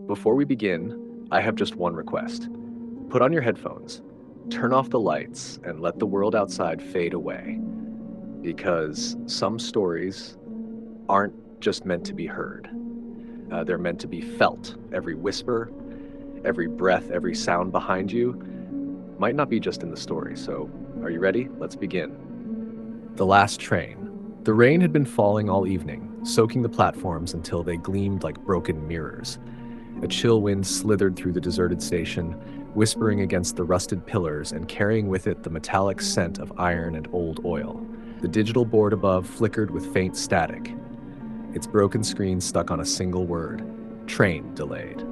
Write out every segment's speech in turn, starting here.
Before we begin, I have just one request. Put on your headphones, turn off the lights, and let the world outside fade away. Because some stories aren't just meant to be heard, they're meant to be felt. Every whisper, every breath, every sound behind you might not be just in the story. So, are you ready? Let's begin. The last train. The rain had been falling all evening, soaking the platforms until they gleamed like broken mirrors. A chill wind slithered through the deserted station, whispering against the rusted pillars and carrying with it the metallic scent of iron and old oil. The digital board above flickered with faint static, its broken screen stuck on a single word: train delayed.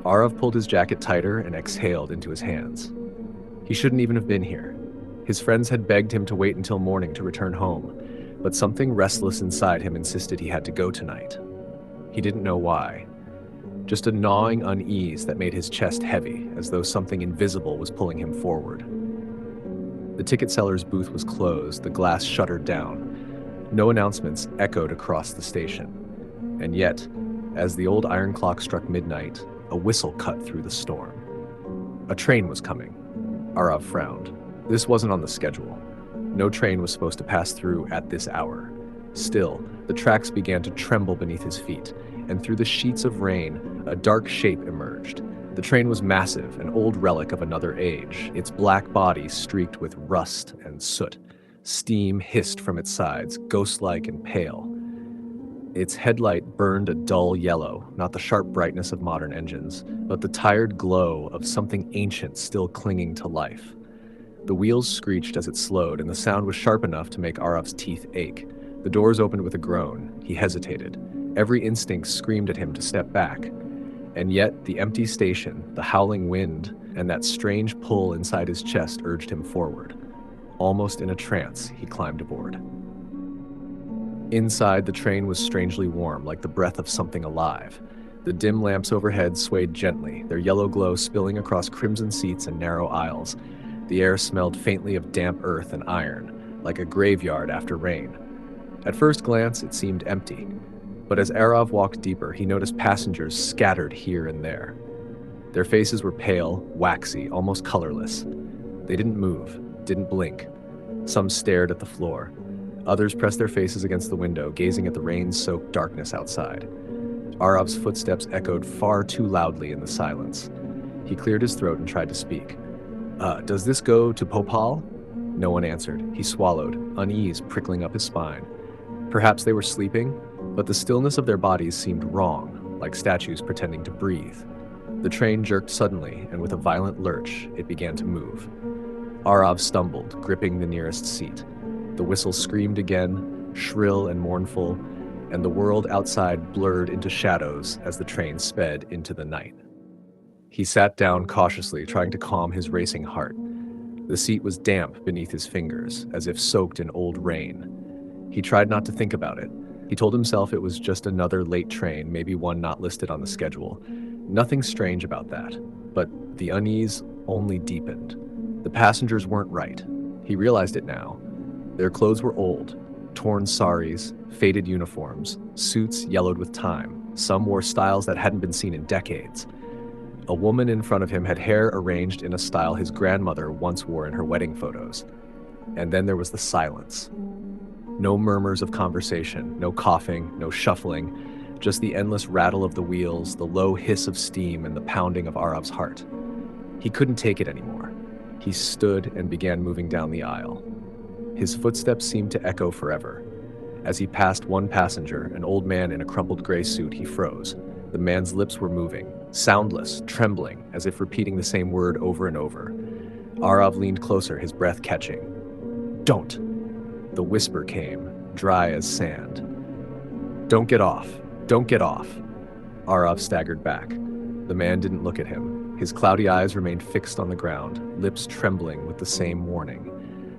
Arav pulled his jacket tighter and exhaled into his hands. He shouldn't even have been here. His friends had begged him to wait until morning to return home, but something restless inside him insisted he had to go tonight. He didn't know why. Just a gnawing unease that made his chest heavy, as though something invisible was pulling him forward. The ticket seller's booth was closed, the glass shuttered down. No announcements echoed across the station. And yet, as the old iron clock struck midnight, a whistle cut through the storm. A train was coming. Arav frowned. This wasn't on the schedule. No train was supposed to pass through at this hour. Still, the tracks began to tremble beneath his feet, and through the sheets of rain, a dark shape emerged. The train was massive, an old relic of another age, its black body streaked with rust and soot. Steam hissed from its sides, ghost-like and pale. Its headlight burned a dull yellow, not the sharp brightness of modern engines, but the tired glow of something ancient still clinging to life. The wheels screeched as it slowed, and the sound was sharp enough to make Arav's teeth ache. The doors opened with a groan. He hesitated. Every instinct screamed at him to step back. And yet, the empty station, the howling wind, and that strange pull inside his chest urged him forward. Almost in a trance, he climbed aboard. Inside, the train was strangely warm, like the breath of something alive. The dim lamps overhead swayed gently, their yellow glow spilling across crimson seats and narrow aisles. The air smelled faintly of damp earth and iron, like a graveyard after rain. At first glance, it seemed empty. But as Arav walked deeper, he noticed passengers scattered here and there. Their faces were pale, waxy, almost colorless. They didn't move, didn't blink. Some stared at the floor. Others pressed their faces against the window, gazing at the rain-soaked darkness outside. Arav's footsteps echoed far too loudly in the silence. He cleared his throat and tried to speak. Does this go to Popal?" No one answered. He swallowed, unease prickling up his spine. Perhaps they were sleeping, but the stillness of their bodies seemed wrong, like statues pretending to breathe. The train jerked suddenly, and with a violent lurch, it began to move. Arav stumbled, gripping the nearest seat. The whistle screamed again, shrill and mournful, and the world outside blurred into shadows as the train sped into the night. He sat down cautiously, trying to calm his racing heart. The seat was damp beneath his fingers, as if soaked in old rain. He tried not to think about it. He told himself it was just another late train, maybe one not listed on the schedule. Nothing strange about that, but the unease only deepened. The passengers weren't right. He realized it now. Their clothes were old, torn saris, faded uniforms, suits yellowed with time. Some wore styles that hadn't been seen in decades. A woman in front of him had hair arranged in a style his grandmother once wore in her wedding photos. And then there was the silence. No murmurs of conversation, no coughing, no shuffling, just the endless rattle of the wheels, the low hiss of steam, and the pounding of Arav's heart. He couldn't take it anymore. He stood and began moving down the aisle. His footsteps seemed to echo forever. As he passed one passenger, an old man in a crumpled gray suit, he froze. The man's lips were moving, soundless, trembling, as if repeating the same word over and over. Arav leaned closer, his breath catching. "Don't!" The whisper came, dry as sand. "Don't get off! Don't get off!" Arav staggered back. The man didn't look at him. His cloudy eyes remained fixed on the ground, lips trembling with the same warning.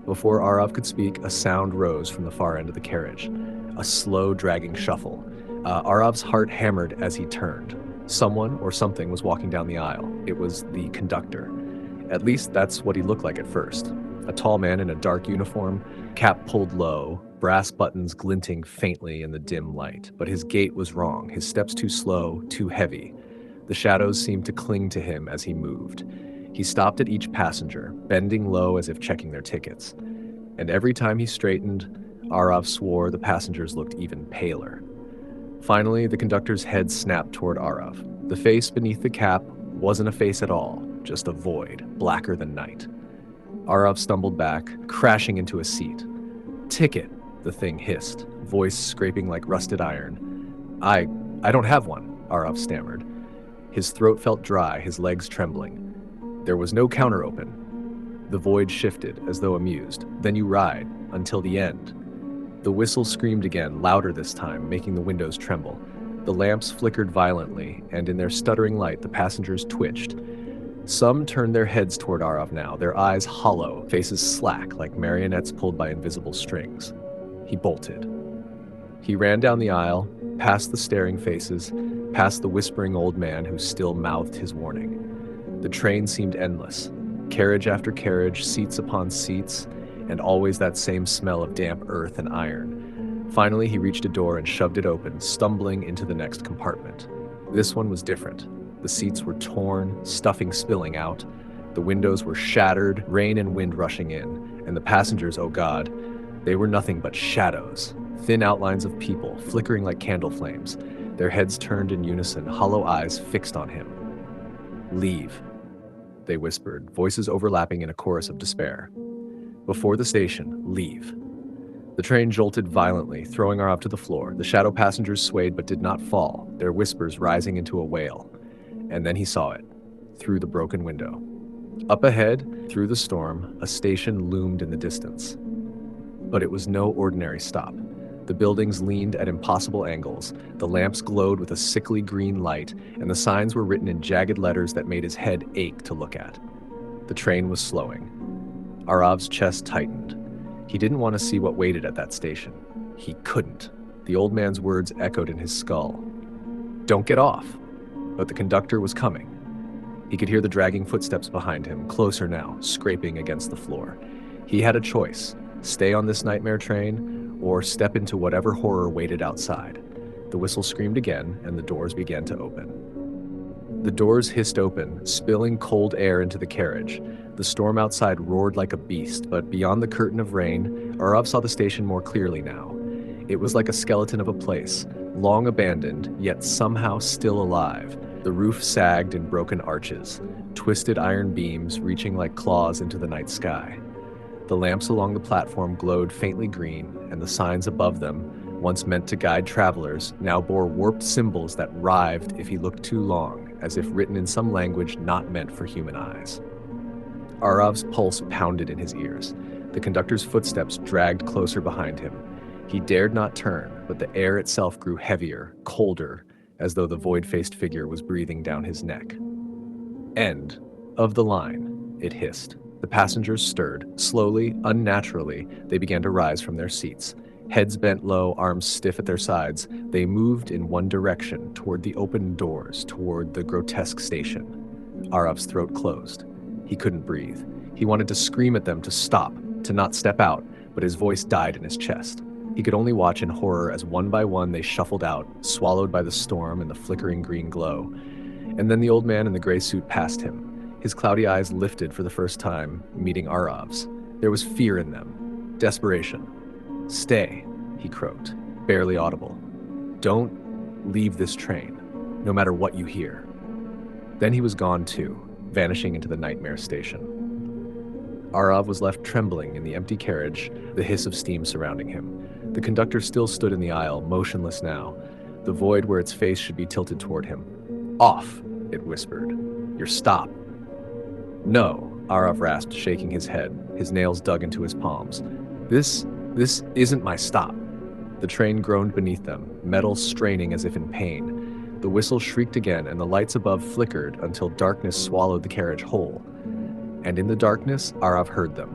Before Arav could speak, a sound rose from the far end of the carriage. A slow, dragging shuffle. Arav's heart hammered as he turned. Someone or something was walking down the aisle. It was the conductor. At least that's what he looked like at first. A tall man in a dark uniform, cap pulled low, brass buttons glinting faintly in the dim light. But his gait was wrong, his steps too slow, too heavy. The shadows seemed to cling to him as he moved. He stopped at each passenger, bending low as if checking their tickets. And every time he straightened, Arav swore the passengers looked even paler. Finally, the conductor's head snapped toward Arav. The face beneath the cap wasn't a face at all, just a void, blacker than night. Arav stumbled back, crashing into a seat. "Ticket," the thing hissed, voice scraping like rusted iron. I don't have one," Arav stammered. His throat felt dry, his legs trembling. There was no counter open. The void shifted, as though amused. "Then you ride, until the end." The whistle screamed again, louder this time, making the windows tremble. The lamps flickered violently, and in their stuttering light, the passengers twitched. Some turned their heads toward Arav now, their eyes hollow, faces slack like marionettes pulled by invisible strings. He bolted. He ran down the aisle, past the staring faces, past the whispering old man who still mouthed his warning. The train seemed endless. Carriage after carriage, seats upon seats, and always that same smell of damp earth and iron. Finally, he reached a door and shoved it open, stumbling into the next compartment. This one was different. The seats were torn, stuffing spilling out. The windows were shattered, rain and wind rushing in, and the passengers, oh God, they were nothing but shadows, thin outlines of people, flickering like candle flames, their heads turned in unison, hollow eyes fixed on him. "Leave," they whispered, voices overlapping in a chorus of despair. "Before the station, leave." The train jolted violently, throwing Arav to the floor. The shadow passengers swayed but did not fall, their whispers rising into a wail. And then he saw it, through the broken window. Up ahead, through the storm, a station loomed in the distance. But it was no ordinary stop. The buildings leaned at impossible angles, the lamps glowed with a sickly green light, and the signs were written in jagged letters that made his head ache to look at. The train was slowing. Arav's chest tightened. He didn't want to see what waited at that station. He couldn't. The old man's words echoed in his skull. "Don't get off." But the conductor was coming. He could hear the dragging footsteps behind him, closer now, scraping against the floor. He had a choice: stay on this nightmare train, or step into whatever horror waited outside. The whistle screamed again, and the doors began to open. The doors hissed open, spilling cold air into the carriage. The storm outside roared like a beast, but beyond the curtain of rain, Arav saw the station more clearly now. It was like a skeleton of a place, long abandoned, yet somehow still alive. The roof sagged in broken arches, twisted iron beams reaching like claws into the night sky. The lamps along the platform glowed faintly green, and the signs above them, once meant to guide travelers, now bore warped symbols that writhed if he looked too long, as if written in some language not meant for human eyes. Arav's pulse pounded in his ears. The conductor's footsteps dragged closer behind him. He dared not turn, but the air itself grew heavier, colder, as though the void-faced figure was breathing down his neck. "End of the line," it hissed. The passengers stirred. Slowly, unnaturally, they began to rise from their seats. Heads bent low, arms stiff at their sides, they moved in one direction, toward the open doors, toward the grotesque station. Arav's throat closed. He couldn't breathe. He wanted to scream at them to stop, to not step out, but his voice died in his chest. He could only watch in horror as one by one they shuffled out, swallowed by the storm and the flickering green glow. And then the old man in the gray suit passed him. His cloudy eyes lifted for the first time, meeting Arav's. There was fear in them, desperation. "Stay," he croaked, barely audible. "Don't leave this train, no matter what you hear." Then he was gone too, vanishing into the nightmare station. Arav was left trembling in the empty carriage, the hiss of steam surrounding him. The conductor still stood in the aisle, motionless now, the void where its face should be tilted toward him. "Off," it whispered. "Your stop." "No," Arav rasped, shaking his head, his nails dug into his palms. This isn't my stop." The train groaned beneath them, metal straining as if in pain. The whistle shrieked again, and the lights above flickered until darkness swallowed the carriage whole. And in the darkness, Arav heard them.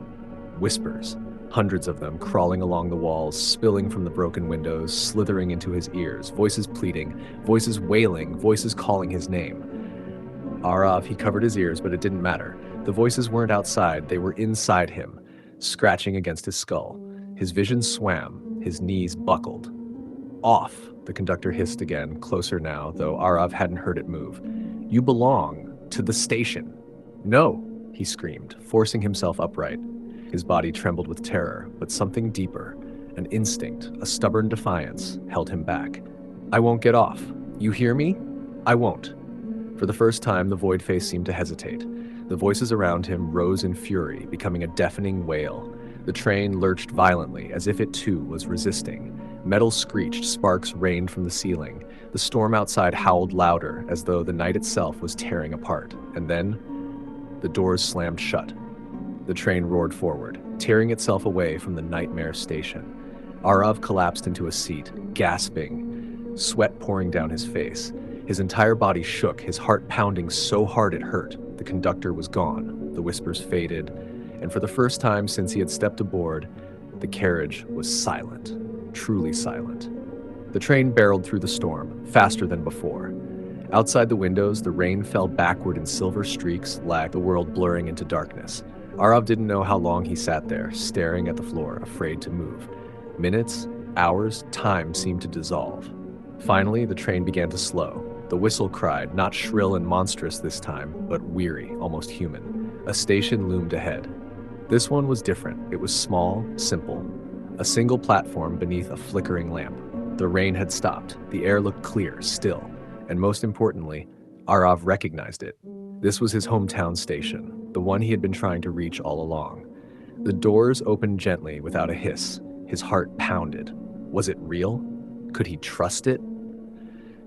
Whispers, hundreds of them crawling along the walls, spilling from the broken windows, slithering into his ears, voices pleading, voices wailing, voices calling his name. Arav, he covered his ears, but it didn't matter. The voices weren't outside, they were inside him, scratching against his skull. His vision swam, His knees buckled. Off, the conductor hissed again, closer now, though Arav hadn't heard it move. You belong to the station. No, he screamed, forcing himself upright. His body trembled with terror, but something deeper, an instinct, a stubborn defiance, held him back. I won't get off. You hear me? I won't. For the first time, the void face seemed to hesitate. The voices around him rose in fury, becoming a deafening wail. The train lurched violently, as if it too was resisting. Metal screeched, sparks rained from the ceiling. The storm outside howled louder, as though the night itself was tearing apart. And then, the doors slammed shut. The train roared forward, tearing itself away from the nightmare station. Arav collapsed into a seat, gasping, sweat pouring down his face. His entire body shook, his heart pounding so hard it hurt. The conductor was gone. The whispers faded, and for the first time since he had stepped aboard, the carriage was silent, truly silent. The train barreled through the storm, faster than before. Outside the windows, the rain fell backward in silver streaks, like the world blurring into darkness. Arav didn't know how long he sat there, staring at the floor, afraid to move. Minutes, hours, time seemed to dissolve. Finally, the train began to slow. The whistle cried, not shrill and monstrous this time, but weary, almost human. A station loomed ahead. This one was different. It was small, simple. A single platform beneath a flickering lamp. The rain had stopped. The air looked clear, still. And most importantly, Arav recognized it. This was his hometown station, the one he had been trying to reach all along. The doors opened gently, without a hiss. His heart pounded. Was it real? Could he trust it?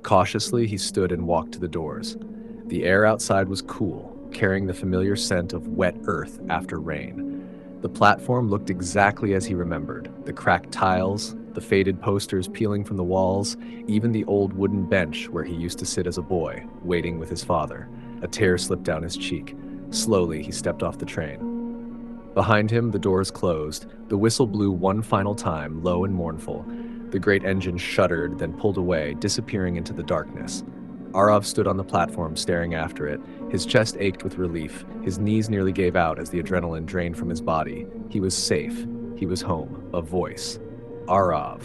Cautiously, he stood and walked to the doors. The air outside was cool, carrying the familiar scent of wet earth after rain. The platform looked exactly as he remembered. The cracked tiles, the faded posters peeling from the walls, even the old wooden bench where he used to sit as a boy, waiting with his father. A tear slipped down his cheek. Slowly, he stepped off the train. Behind him, the doors closed. The whistle blew one final time, low and mournful. The great engine shuddered, then pulled away, disappearing into the darkness. Arav stood on the platform, staring after it. His chest ached with relief. His knees nearly gave out as the adrenaline drained from his body. He was safe. He was home. A voice. Arav.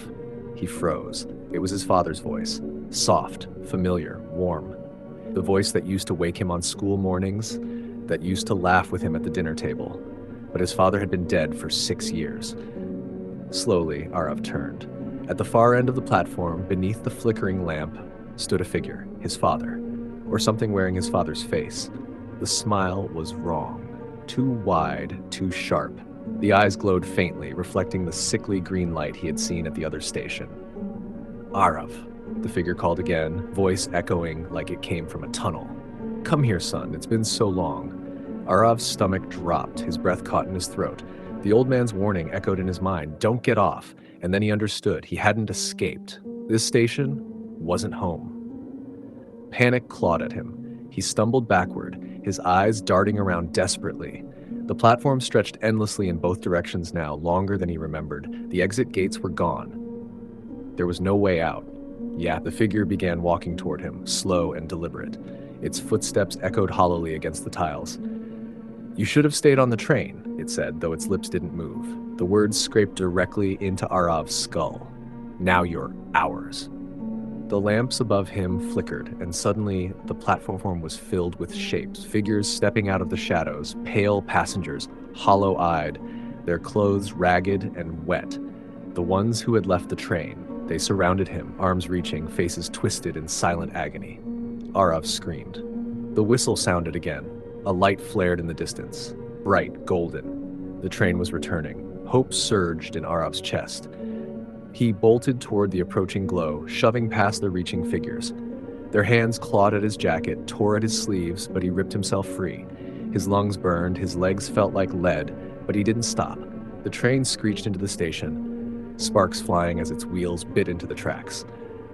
He froze. It was his father's voice. Soft, familiar, warm. The voice that used to wake him on school mornings, that used to laugh with him at the dinner table. But his father had been dead for 6 years. Slowly, Arav turned. At the far end of the platform, beneath the flickering lamp, stood a figure, his father, or something wearing his father's face. The smile was wrong. Too wide, too sharp. The eyes glowed faintly, reflecting the sickly green light he had seen at the other station. Arav, the figure called again, voice echoing like it came from a tunnel. Come here, son, it's been so long. Arav's stomach dropped, his breath caught in his throat. The old man's warning echoed in his mind, don't get off. And then he understood, he hadn't escaped. This station wasn't home. Panic clawed at him. He stumbled backward, his eyes darting around desperately. The platform stretched endlessly in both directions now, longer than he remembered. The exit gates were gone. There was no way out. Yeah, the figure began walking toward him, slow and deliberate. Its footsteps echoed hollowly against the tiles. You should have stayed on the train, it said, though its lips didn't move. The words scraped directly into Arav's skull. Now you're ours. The lamps above him flickered, and suddenly the platform was filled with shapes, figures stepping out of the shadows, pale passengers, hollow-eyed, their clothes ragged and wet. The ones who had left the train. They surrounded him, arms reaching, faces twisted in silent agony. Arav screamed. The whistle sounded again. A light flared in the distance, bright, golden. The train was returning. Hope surged in Arav's chest. He bolted toward the approaching glow, shoving past the reaching figures. Their hands clawed at his jacket, tore at his sleeves, but he ripped himself free. His lungs burned, his legs felt like lead, but he didn't stop. The train screeched into the station, sparks flying as its wheels bit into the tracks.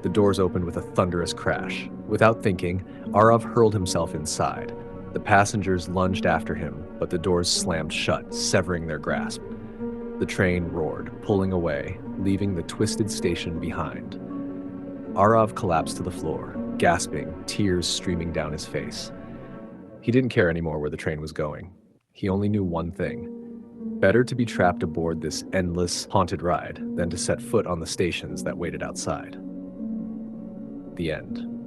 The doors opened with a thunderous crash. Without thinking, Arav hurled himself inside. The passengers lunged after him, but the doors slammed shut, severing their grasp. The train roared, pulling away, leaving the twisted station behind. Arav collapsed to the floor, gasping, tears streaming down his face. He didn't care anymore where the train was going. He only knew one thing. Better to be trapped aboard this endless, haunted ride than to set foot on the stations that waited outside. The end.